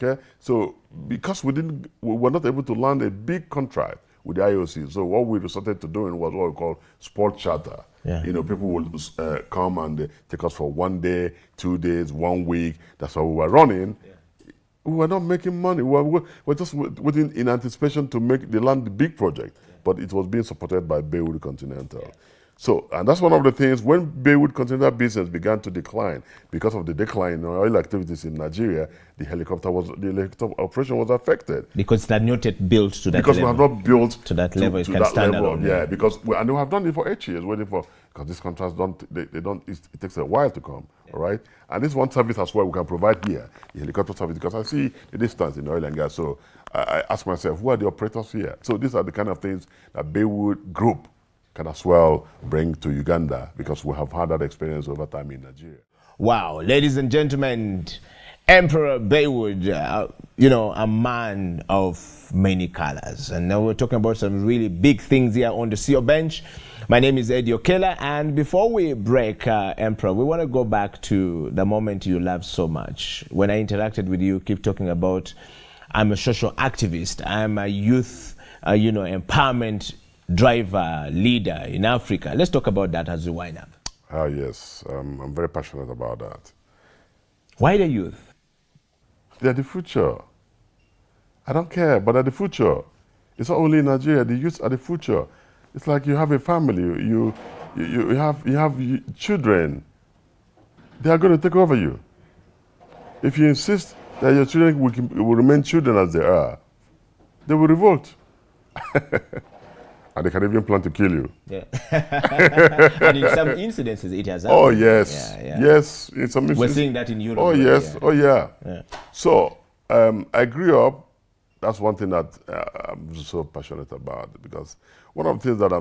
Okay, so because we were not able to land a big contract with the IOC, so what we resorted to doing was what we call sport charter. Yeah. You know, people will come and take us for 1 day, 2 days, 1 week. That's what we were running. Yeah. We were not making money. We were just waiting in anticipation to make the land the big project, but it was being supported by Baywood Continental. Yeah. So, and that's one of the things, when Baywood Continental business began to decline, because of the decline in oil activities in Nigeria, the helicopter operation was affected. Because it had not yet built to that level. Because we have not built to that level, it can stand alone. Yeah, because, and we have done it for 8 years, waiting for, because these contracts it takes a while to come, all right? And this one service as well we can provide here, the helicopter service, because I see the distance in oil and gas, so I ask myself, who are the operators here? So these are the kind of things that Baywood Group can as well bring to Uganda, because we have had that experience over time in Nigeria. Wow, ladies and gentlemen, Emperor Baywood, you know, a man of many colors. And now we're talking about some really big things here on the CEO Bench. My name is Eddie Okela, and before we break, Emperor, we want to go back to the moment you loved so much. When I interacted with you, keep talking about, I'm a social activist, I'm a youth, you know, empowerment driver, leader in Africa. Let's talk about that as we wind up. Yes, I'm very passionate about that. Why the youth? They're the future. I don't care, but they're the future. It's not only in Nigeria, the youth are the future. It's like you have a family, you have children. They are going to take over you. If you insist that your children will remain children as they are, they will revolt. And they can even plan to kill you. Yeah. And in some incidences, it has happened. Oh, yes. Yeah, yeah. Yes. In some We're seeing that in Europe. Oh, yes. Yeah. Oh, yeah. Yeah. So, I grew up, that's one thing that I'm so passionate about, because one of the things that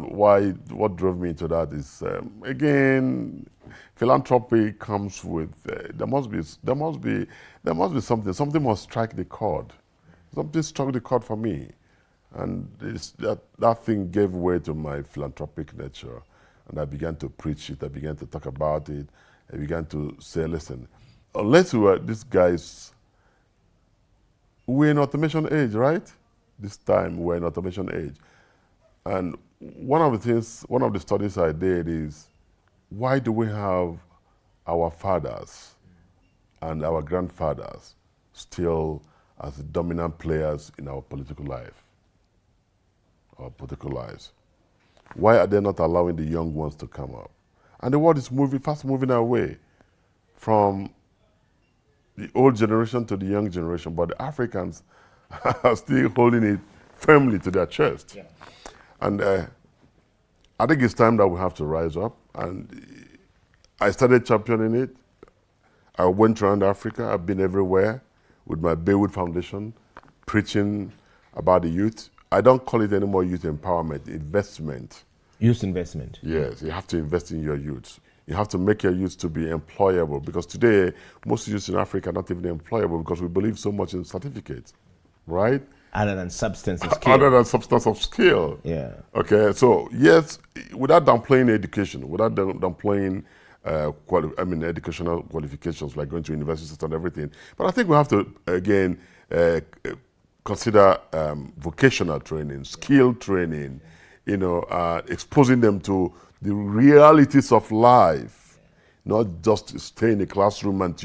what drove me into that is, again, philanthropy comes with, there must be something must strike the chord. Something struck the chord for me. And that thing gave way to my philanthropic nature. And I began to preach it, I began to talk about it, I began to say, listen, unless we were these guys, we're in automation age, right? This time we're in automation age. And one of the studies I did is, why do we have our fathers and our grandfathers still as the dominant players in our political life? Or political lives? Why are they not allowing the young ones to come up? And the world is fast moving away from the old generation to the young generation, but the Africans are still holding it firmly to their chest. Yeah. And I think it's time that we have to rise up. And I started championing it. I went around Africa. I've been everywhere with my Baywood Foundation, preaching about the youth. I don't call it anymore youth empowerment, investment. Youth investment. Yes, you have to invest in your youth. You have to make your youth to be employable, because today, most youths in Africa are not even employable because we believe so much in certificates, right? Other than substance of skill. Other than substance of skill. Yeah. Okay, so yes, without downplaying education, without downplaying educational qualifications like going to universities and everything, but I think we have to, again, consider vocational training, skill training, you know, exposing them to the realities of life, not just stay in the classroom and